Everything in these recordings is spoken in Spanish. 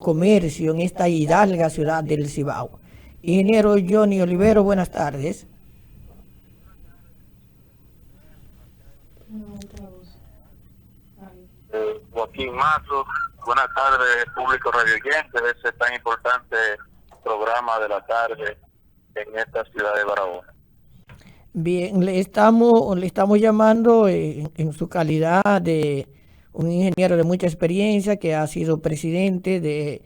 comercio en esta hidalga ciudad del Cibao. Ingeniero Johnny Olivero, buenas tardes. Joaquín Mato, buenas tardes, público radioyente de ese tan importante programa de la tarde en esta ciudad de Barahona. Bien, le estamos llamando en su calidad de un ingeniero de mucha experiencia que ha sido presidente de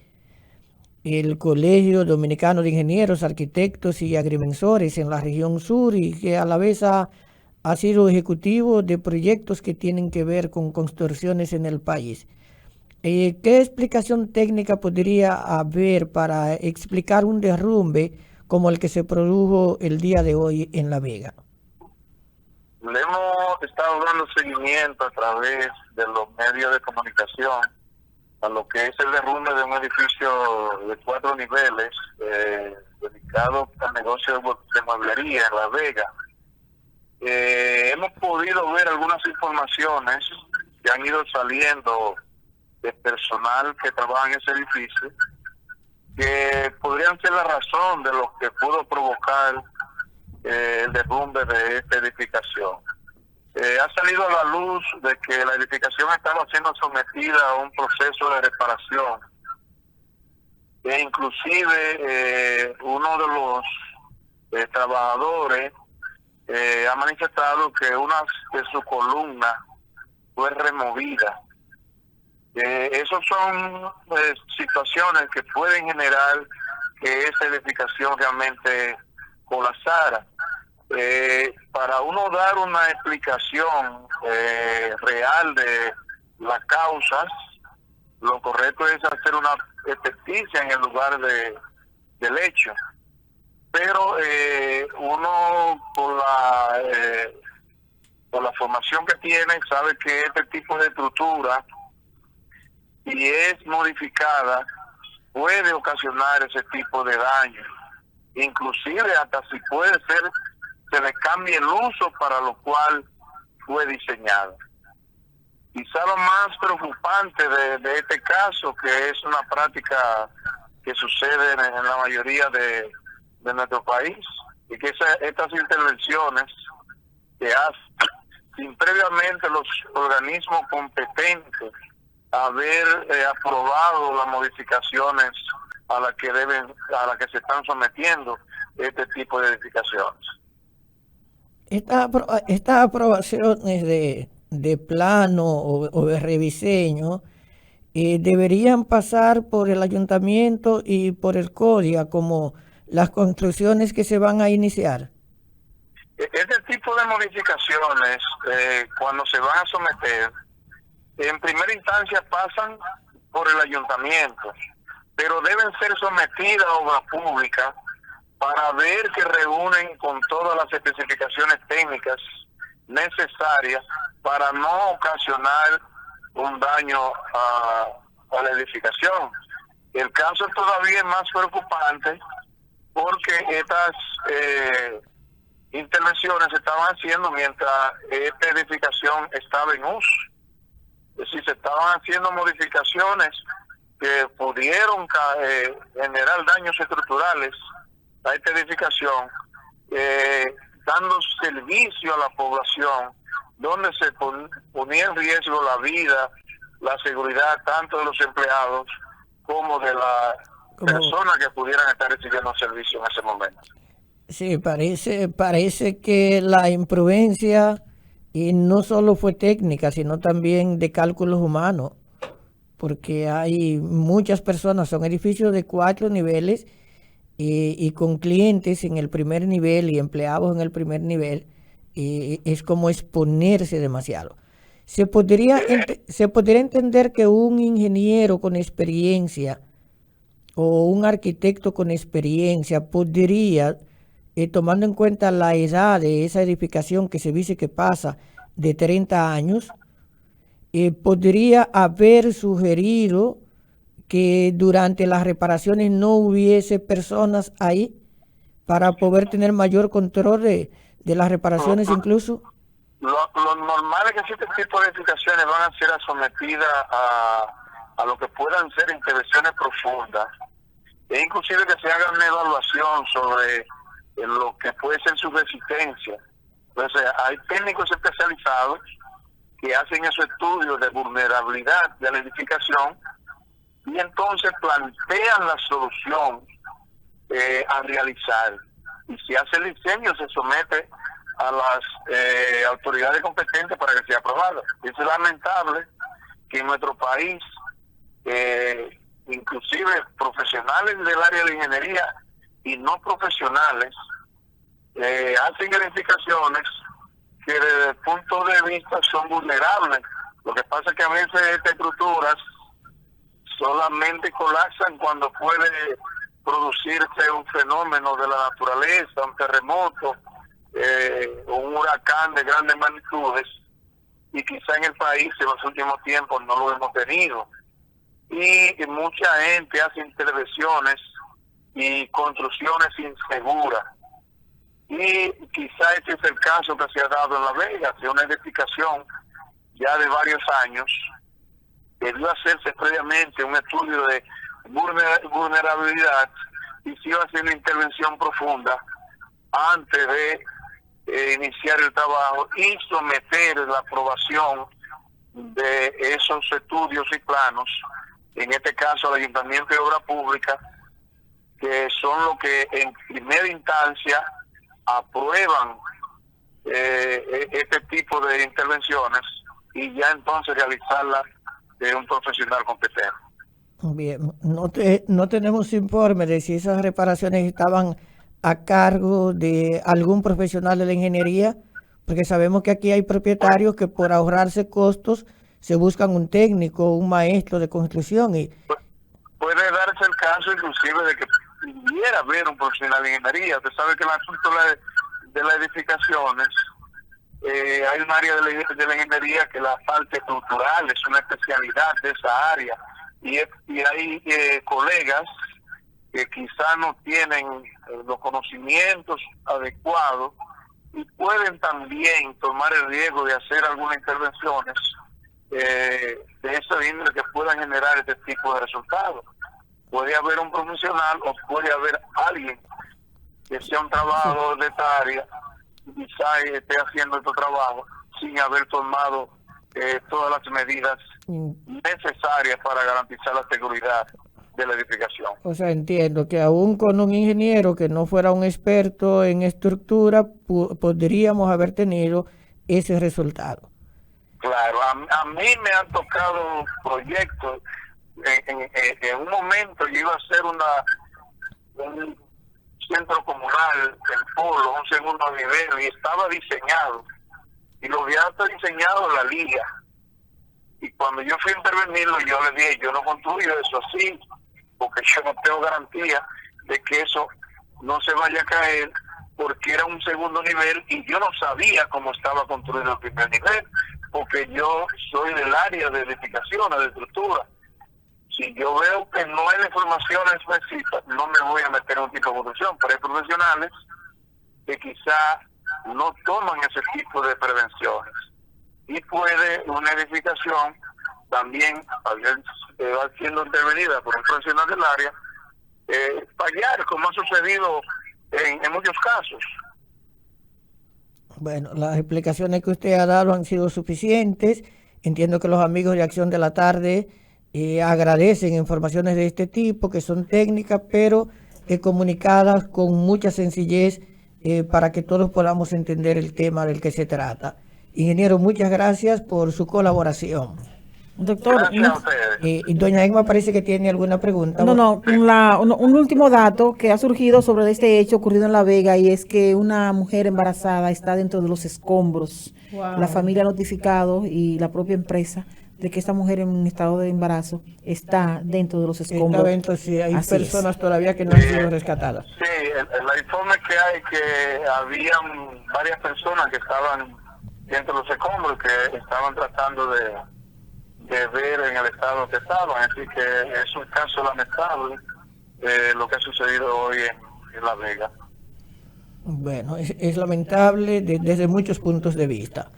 el Colegio Dominicano de Ingenieros, Arquitectos y Agrimensores en la región sur y que a la vez ha sido ejecutivo de proyectos que tienen que ver con construcciones en el país. ¿Qué explicación técnica podría haber para explicar un derrumbe como el que se produjo el día de hoy en La Vega? Le hemos estado dando seguimiento a través de los medios de comunicación a lo que es el derrumbe de un edificio de 4 niveles dedicado al negocio de mueblería en La Vega. Hemos podido ver algunas informaciones que han ido saliendo de personal que trabaja en ese edificio que podrían ser la razón de lo que pudo provocar el derrumbe de esta edificación. Ha salido a la luz de que la edificación estaba siendo sometida a un proceso de reparación e inclusive uno de los trabajadores ha manifestado que una de sus columnas fue removida. Esas son situaciones que pueden generar que esa edificación realmente colapsara. Para uno dar una explicación real de las causas, lo correcto es hacer una experticia en el lugar del hecho. Pero uno por la formación que tiene sabe que este tipo de estructura, si es modificada, puede ocasionar ese tipo de daño. Inclusive hasta si puede ser, se le cambie el uso para lo cual fue diseñado. Quizá lo más preocupante de este caso, que es una práctica que sucede en la mayoría de nuestro país, y que estas intervenciones que hacen sin previamente los organismos competentes haber aprobado las modificaciones a las que se están sometiendo este tipo de edificaciones. Estas aprobaciones de plano o de rediseño deberían pasar por el ayuntamiento y por el CODIA como las construcciones que se van a iniciar. Este tipo de modificaciones, cuando se van a someter, en primera instancia pasan por el ayuntamiento, pero deben ser sometidas a obra pública para ver que reúnen con todas las especificaciones técnicas necesarias para no ocasionar un daño a la edificación. El caso todavía es más preocupante porque estas intervenciones se estaban haciendo mientras esta edificación estaba en uso. Es decir, se estaban haciendo modificaciones que pudieron generar daños estructurales a esta edificación, dando servicio a la población, donde se ponía en riesgo la vida, la seguridad tanto de los empleados como de las personas que pudieran estar recibiendo servicio en ese momento. Sí, parece que la imprudencia y no solo fue técnica, sino también de cálculos humanos, porque hay muchas personas, son edificios de 4 niveles y con clientes en el primer nivel y empleados en el primer nivel, es como exponerse demasiado. Se podría entender que un ingeniero con experiencia o un arquitecto con experiencia podría, tomando en cuenta la edad de esa edificación que se dice que pasa de 30 años, podría haber sugerido que durante las reparaciones no hubiese personas ahí para poder tener mayor control de las reparaciones incluso. Lo normal es que este tipo de edificaciones van a ser sometidas a a lo que puedan ser intervenciones profundas, e inclusive que se haga una evaluación sobre lo que puede ser su resistencia. Entonces, hay técnicos especializados que hacen esos estudios de vulnerabilidad de la edificación y entonces plantean la solución a realizar. Y si hace el diseño, se somete a las autoridades competentes para que sea aprobado. Es lamentable que en nuestro país, inclusive profesionales del área de ingeniería y no profesionales, hacen edificaciones que desde el punto de vista son vulnerables. Lo que pasa es que a veces estas estructuras solamente colapsan cuando puede producirse un fenómeno de la naturaleza, un terremoto, o un huracán de grandes magnitudes, y quizá en el país en los últimos tiempos no lo hemos tenido. Y mucha gente hace intervenciones y construcciones inseguras. Y quizá este es el caso que se ha dado en La Vega, de una edificación ya de varios años. Debió hacerse previamente un estudio de vulnerabilidad y se iba a hacer una intervención profunda antes de iniciar el trabajo y someter la aprobación de esos estudios y planos, en este caso al Ayuntamiento de Obra Pública, que son los que en primera instancia aprueban este tipo de intervenciones y ya entonces realizarlas de un profesional competente. Bien, no tenemos informe de si esas reparaciones estaban a cargo de algún profesional de la ingeniería, porque sabemos que aquí hay propietarios que por ahorrarse costos se buscan un técnico, un maestro de construcción. Y puede darse el caso inclusive de que pudiera haber un profesional de ingeniería. Usted sabe que en el asunto de las edificaciones hay un área de la ingeniería que la parte estructural es una especialidad de esa área, y hay colegas que quizá no tienen los conocimientos adecuados y pueden también tomar el riesgo de hacer algunas intervenciones de esa índole que puedan generar este tipo de resultados. Puede haber un profesional o puede haber alguien que sea un trabajador de esta área y quizá esté haciendo este trabajo sin haber tomado todas las medidas necesarias para garantizar la seguridad de la edificación. O sea, entiendo que aún con un ingeniero que no fuera un experto en estructura, podríamos haber tenido ese resultado. Claro, a mí me han tocado proyectos. En un momento yo iba a hacer un centro comunal en Polo, un segundo nivel, y estaba diseñado. Y lo había diseñado la liga. Y cuando yo fui a intervenirlo, yo le dije, yo no construyo eso así, porque yo no tengo garantía de que eso no se vaya a caer, porque era un segundo nivel y yo no sabía cómo estaba construido el primer nivel, porque yo soy del área de edificaciones, de estructura. Si yo veo que no hay la información específica, no me voy a meter en un tipo de construcción, pero hay profesionales que quizá no toman ese tipo de prevenciones. Y puede una edificación también, siendo intervenida por un profesional del área, fallar, como ha sucedido en muchos casos. Bueno, las explicaciones que usted ha dado han sido suficientes. Entiendo que los amigos de Acción de la Tarde agradecen informaciones de este tipo, que son técnicas, pero comunicadas con mucha sencillez para que todos podamos entender el tema del que se trata. Ingeniero, muchas gracias por su colaboración. Doctor, y doña Emma parece que tiene alguna pregunta. Un último dato que ha surgido sobre este hecho ocurrido en La Vega, y es que una mujer embarazada está dentro de los escombros. Wow. La familia ha notificado y la propia empresa de que esta mujer en estado de embarazo está dentro de los escombros. Sí, hay así personas todavía que no han sido rescatadas. Sí, el informe que hay que habían varias personas que estaban dentro de los escombros, que estaban tratando de ver en el estado que estaban, así que es un caso lamentable lo que ha sucedido hoy en La Vega. Bueno, es lamentable desde muchos puntos de vista.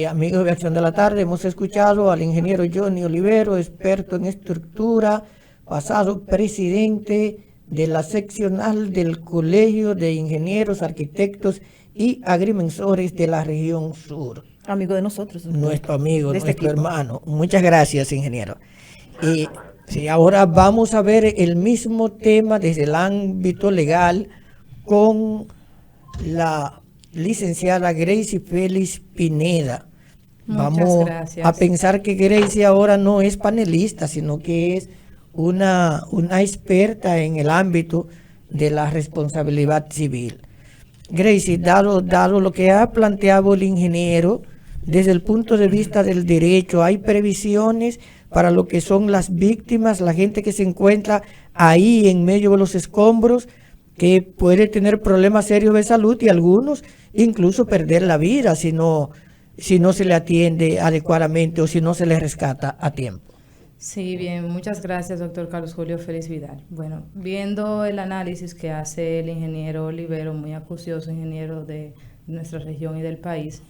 Amigos de Acción de la Tarde, hemos escuchado al ingeniero Johnny Olivero, experto en estructura, pasado presidente de la seccional del Colegio de Ingenieros, Arquitectos y Agrimensores de la región sur. Amigo de nosotros. Nuestro amigo, de este nuestro equipo. hermano. Muchas gracias, ingeniero. Sí, ahora vamos a ver el mismo tema desde el ámbito legal con la licenciada Gracie Félix Pineda. Vamos a pensar que Gracie ahora no es panelista, sino que es una experta en el ámbito de la responsabilidad civil. Gracie, dado lo que ha planteado el ingeniero, desde el punto de vista del derecho, ¿hay previsiones para lo que son las víctimas, la gente que se encuentra ahí en medio de los escombros, que puede tener problemas serios de salud y algunos incluso perder la vida si no se le atiende adecuadamente o si no se le rescata a tiempo? Sí, bien, muchas gracias, doctor Carlos Julio Félix Vidal. Bueno, viendo el análisis que hace el ingeniero Olivero, muy acucioso ingeniero de nuestra región y del país,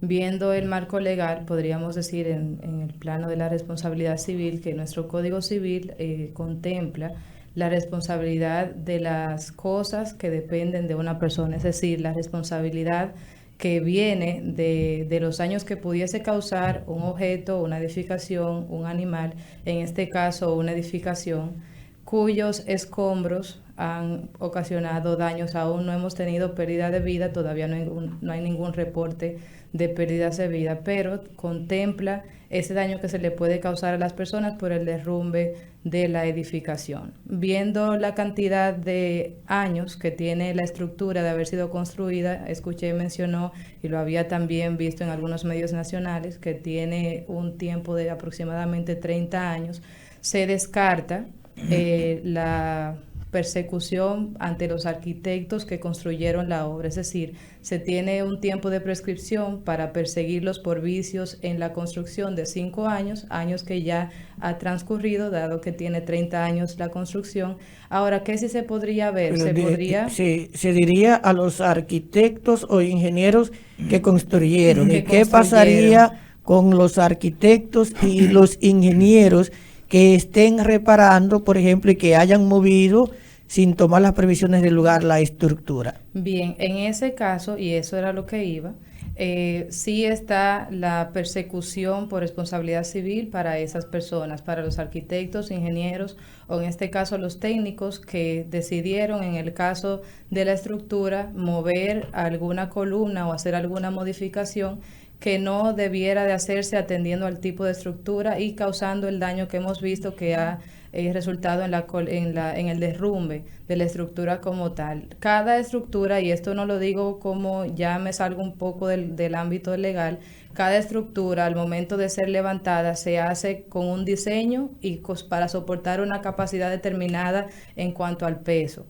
viendo el marco legal, podríamos decir en el plano de la responsabilidad civil, que nuestro Código Civil contempla la responsabilidad de las cosas que dependen de una persona, es decir, la responsabilidad que viene de los daños que pudiese causar un objeto, una edificación, un animal, en este caso una edificación, cuyos escombros han ocasionado daños. Aún no hemos tenido pérdida de vida, todavía no hay ningún reporte de pérdidas de vida, pero contempla ese daño que se le puede causar a las personas por el derrumbe de la edificación. Viendo la cantidad de años que tiene la estructura de haber sido construida, escuché, mencionó, y lo había también visto en algunos medios nacionales, que tiene un tiempo de aproximadamente 30 años, se descarta la persecución ante los arquitectos que construyeron la obra, es decir, se tiene un tiempo de prescripción para perseguirlos por vicios en la construcción de 5 años, años que ya ha transcurrido, dado que tiene 30 años la construcción. Ahora, ¿qué sí se podría ver? Se diría a los arquitectos o ingenieros que construyeron. ¿Y qué pasaría con los arquitectos y los ingenieros que estén reparando, por ejemplo, y que hayan movido sin tomar las previsiones del lugar la estructura? Bien, en ese caso, y eso era lo que iba, sí está la persecución por responsabilidad civil para esas personas, para los arquitectos, ingenieros o en este caso los técnicos que decidieron en el caso de la estructura mover alguna columna o hacer alguna modificación que no debiera de hacerse atendiendo al tipo de estructura y causando el daño que hemos visto que ha resultado en el derrumbe de la estructura como tal. Cada estructura, y esto no lo digo como ya me salgo un poco del ámbito legal, cada estructura al momento de ser levantada se hace con un diseño y para soportar una capacidad determinada en cuanto al peso.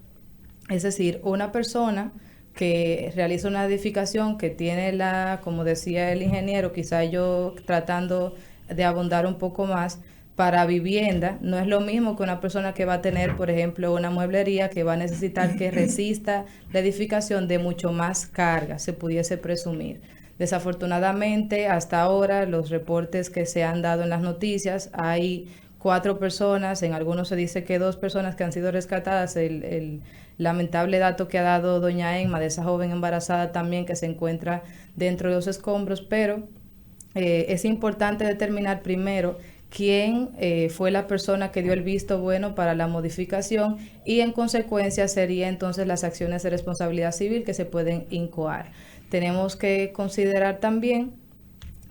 Es decir, una persona que realiza una edificación que tiene como decía el ingeniero, quizá yo tratando de abundar un poco más, para vivienda, no es lo mismo que una persona que va a tener, por ejemplo, una mueblería que va a necesitar que resista la edificación de mucho más carga, se pudiese presumir. Desafortunadamente, hasta ahora, los reportes que se han dado en las noticias, hay 4 personas, en algunos se dice que 2 personas que han sido rescatadas, el lamentable dato que ha dado doña Emma, de esa joven embarazada también que se encuentra dentro de los escombros, pero es importante determinar primero quién fue la persona que dio el visto bueno para la modificación y en consecuencia sería entonces las acciones de responsabilidad civil que se pueden incoar. Tenemos que considerar también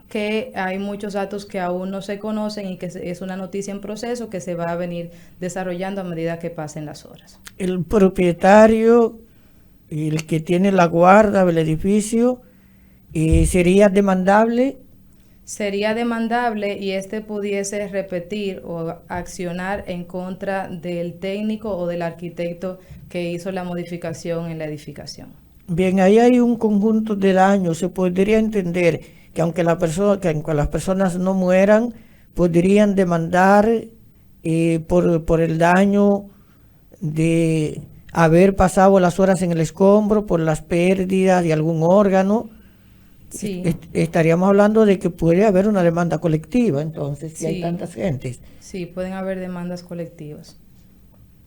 que hay muchos datos que aún no se conocen y que es una noticia en proceso que se va a venir desarrollando a medida que pasen las horas. El propietario, el que tiene la guarda del edificio, ¿sería demandable? Sería demandable y pudiese repetir o accionar en contra del técnico o del arquitecto que hizo la modificación en la edificación. Bien, ahí hay un conjunto de daños. Se podría entender que aunque las personas no mueran, podrían demandar por el daño de haber pasado las horas en el escombro, por las pérdidas de algún órgano, Sí, estaríamos hablando de que puede haber una demanda colectiva, entonces, si hay Sí. tantas gentes. sí, pueden haber demandas colectivas.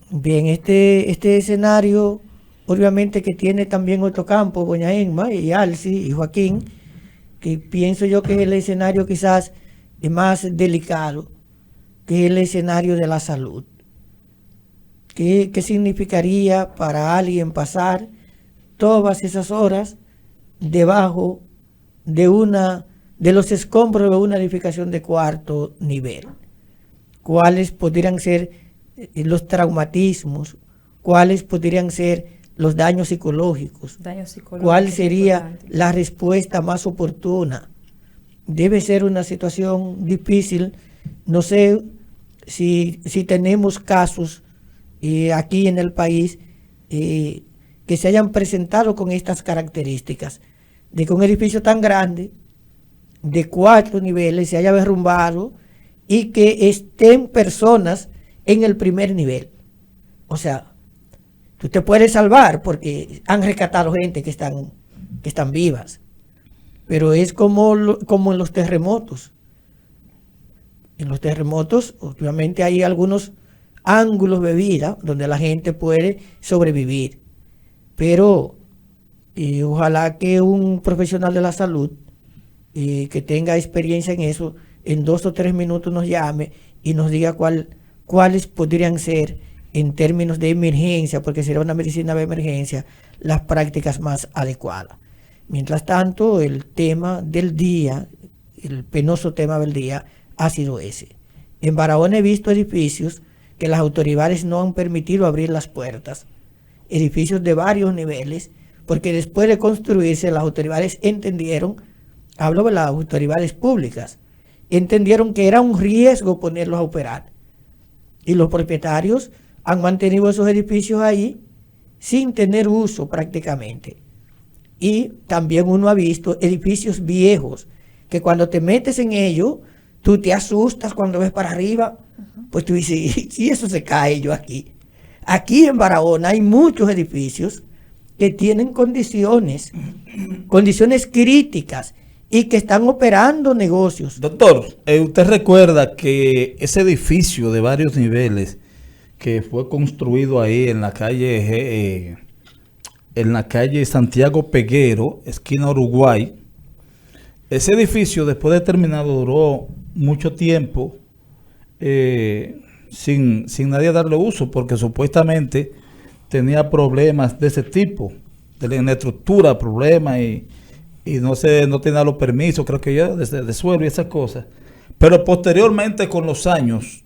Bien, este escenario, obviamente que tiene también otro campo, doña Emma y Alci y Joaquín, que pienso yo que es el escenario quizás más delicado, que es el escenario de la salud. ¿Qué significaría para alguien pasar todas esas horas debajo de los escombros de una edificación de cuarto nivel? ¿Cuáles podrían ser los traumatismos? ¿Cuáles podrían ser los daños psicológicos? Daños psicológicos. ¿Cuál sería importantes. la respuesta más oportuna? Debe ser una situación difícil. No sé si tenemos casos aquí en el país que se hayan presentado con estas características, de que un edificio tan grande, de 4 niveles, se haya derrumbado y que estén personas en el primer nivel. O sea, tú te puedes salvar porque han rescatado gente que están vivas, pero es como en los terremotos. En los terremotos, obviamente, hay algunos ángulos de vida donde la gente puede sobrevivir, pero ojalá que un profesional de la salud que tenga experiencia en eso, en 2 o 3 minutos nos llame y nos diga cuáles podrían ser, en términos de emergencia, porque será una medicina de emergencia, las prácticas más adecuadas. Mientras tanto, el tema del día, el penoso tema del día, ha sido ese. En Barahona he visto edificios que las autoridades no han permitido abrir las puertas, edificios de varios niveles, porque después de construirse las autoridades entendieron, hablo de las autoridades públicas, entendieron que era un riesgo ponerlos a operar. Y los propietarios han mantenido esos edificios ahí sin tener uso prácticamente. Y también uno ha visto edificios viejos que cuando te metes en ellos, tú te asustas cuando ves para arriba, pues tú dices, si eso se cae yo aquí. Aquí en Barahona hay muchos edificios que tienen condiciones críticas y que están operando negocios. Doctor, usted recuerda que ese edificio de varios niveles que fue construido ahí en la calle Santiago Peguero, esquina Uruguay, ese edificio después de terminado duró mucho tiempo sin nadie darle uso, porque supuestamente tenía problemas de ese tipo, en la estructura, problemas y no tenía los permisos, creo que yo, de suelo y esas cosas. Pero posteriormente, con los años,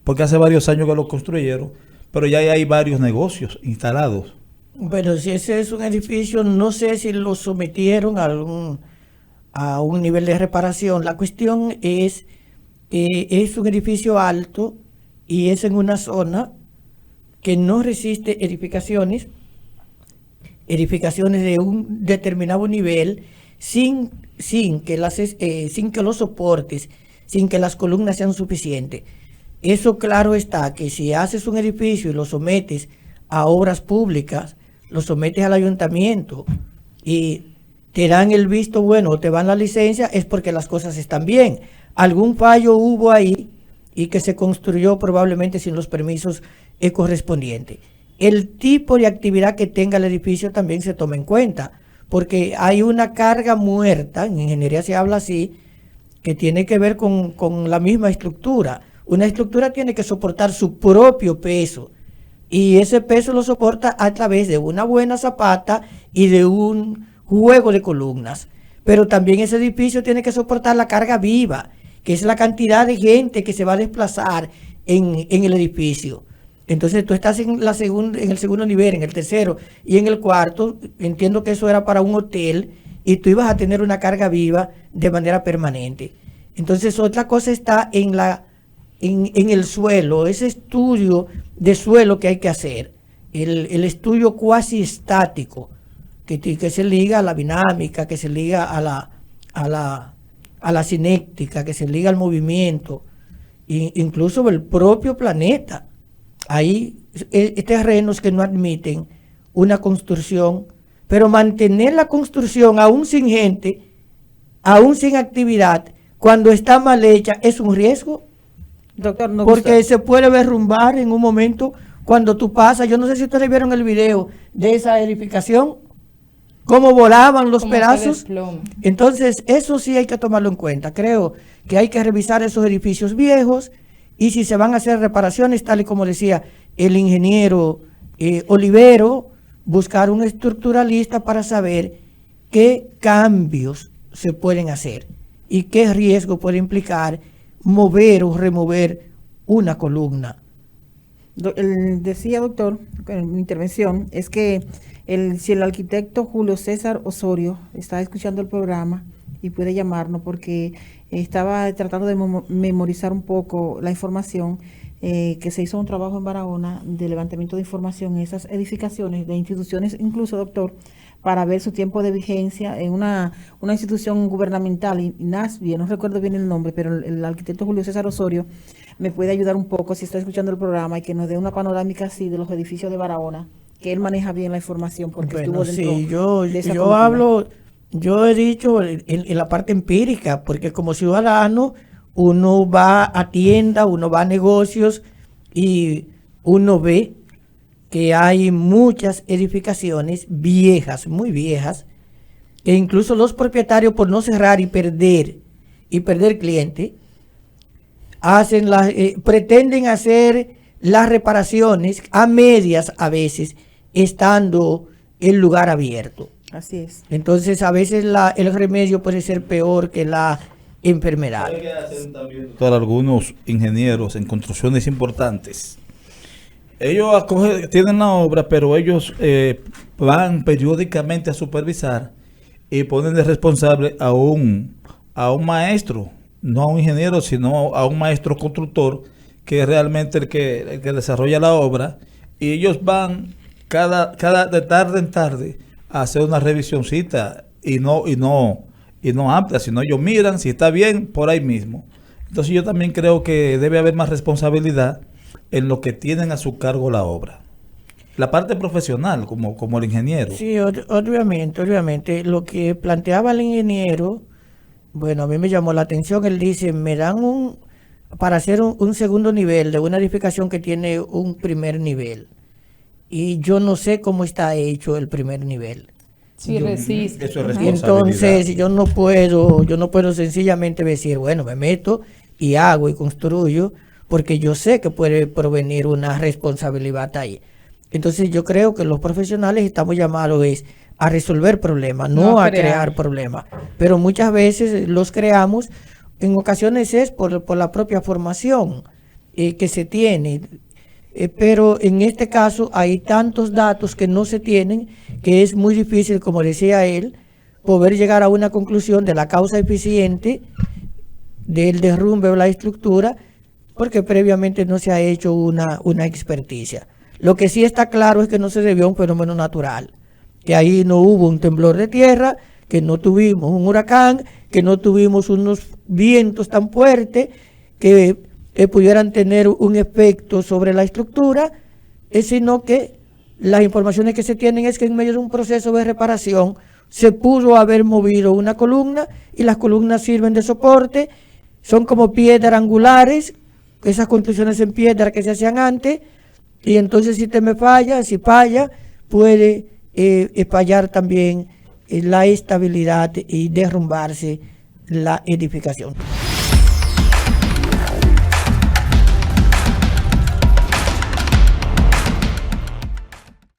porque hace varios años que lo construyeron, pero ya hay varios negocios instalados. Bueno, si ese es un edificio, no sé si lo sometieron a un nivel de reparación. La cuestión es que es un edificio alto y es en una zona que no resiste edificaciones de un determinado nivel, sin que los soportes, sin que las columnas sean suficientes. Eso claro está, que si haces un edificio y lo sometes a obras públicas, lo sometes al ayuntamiento y te dan el visto bueno o te dan la licencia, es porque las cosas están bien. Algún fallo hubo ahí y que se construyó probablemente sin los permisos correspondientes. El tipo de actividad que tenga el edificio también se toma en cuenta, porque hay una carga muerta, en ingeniería se habla así, que tiene que ver con la misma estructura. Una estructura tiene que soportar su propio peso, y ese peso lo soporta a través de una buena zapata y de un juego de columnas. Pero también ese edificio tiene que soportar la carga viva, que es la cantidad de gente que se va a desplazar en el edificio. Entonces tú estás en el segundo nivel, en el tercero y en el cuarto. Entiendo que eso era para un hotel y tú ibas a tener una carga viva de manera permanente. Entonces otra cosa está en el suelo, ese estudio de suelo que hay que hacer, el estudio cuasi estático, que se liga a la dinámica, que se liga a la cinética, que se liga al movimiento, incluso el propio planeta. Hay terrenos que no admiten una construcción, pero mantener la construcción aún sin gente aún sin actividad, cuando está mal hecha, es un riesgo. Doctor, no Porque gusta. se puede derrumbar en un momento cuando tú pasas. Yo no sé si ustedes vieron el video de esa edificación, cómo volaban los Como se pedazos. desploma. Entonces, eso sí hay que tomarlo en cuenta. Creo que hay que revisar esos edificios viejos y si se van a hacer reparaciones, tal y como decía el ingeniero Olivero, buscar un estructuralista para saber qué cambios se pueden hacer y qué riesgo puede implicar mover o remover una columna. Decía, doctor, en mi intervención, es que si el arquitecto Julio César Osorio está escuchando el programa y puede llamarnos, porque estaba tratando de memorizar un poco la información, que se hizo un trabajo en Barahona de levantamiento de información en esas edificaciones de instituciones, incluso, doctor, para ver su tiempo de vigencia en una institución gubernamental, INASBI, no recuerdo bien el nombre, pero el arquitecto Julio César Osorio me puede ayudar un poco si está escuchando el programa y que nos dé una panorámica así de los edificios de Barahona, que él maneja bien la información porque Bueno, estuvo dentro sí, de esa yo comitiva. hablo, yo he dicho en la parte empírica, porque como ciudadano uno va a tienda, uno va a negocios y uno ve que hay muchas edificaciones viejas, muy viejas, que incluso los propietarios por no cerrar y perder cliente, pretenden hacer las reparaciones a medias a veces, estando el lugar abierto. Así es. Entonces a veces el remedio puede ser peor que la enfermedad. Hay que hacer también, doctor, algunos ingenieros en construcciones importantes. Ellos tienen la obra, pero ellos van periódicamente a supervisar y ponen de responsable a un maestro, no a un ingeniero, sino a un maestro constructor, que es realmente el que desarrolla la obra, y ellos van de tarde en tarde a hacer una revisioncita y no amplia, sino ellos miran si está bien por ahí mismo. Entonces yo también creo que debe haber más responsabilidad en lo que tienen a su cargo la obra. La parte profesional, como el ingeniero. Sí, obviamente. Lo que planteaba el ingeniero, bueno, a mí me llamó la atención. Él dice, me dan para hacer un segundo nivel de una edificación que tiene un primer nivel. Y yo no sé cómo está hecho el primer nivel. Sí, resiste. Eso es Y responsabilidad. entonces yo no puedo sencillamente decir, bueno, me meto y hago y construyo, porque yo sé que puede provenir una responsabilidad ahí. Entonces yo creo que los profesionales estamos llamados a resolver problemas, no a crear problemas. Pero muchas veces los creamos, en ocasiones es por la propia formación que se tiene. Pero en este caso hay tantos datos que no se tienen que es muy difícil, como decía él, poder llegar a una conclusión de la causa eficiente del derrumbe o la estructura, porque previamente no se ha hecho una experticia. Lo que sí está claro es que no se debió a un fenómeno natural, que ahí no hubo un temblor de tierra, que no tuvimos un huracán, que no tuvimos unos vientos tan fuertes que pudieran tener un efecto sobre la estructura, sino que las informaciones que se tienen es que en medio de un proceso de reparación se pudo haber movido una columna y las columnas sirven de soporte, son como piedras angulares, esas construcciones en piedra que se hacían antes, y entonces si falla, puede fallar también la estabilidad y derrumbarse la edificación.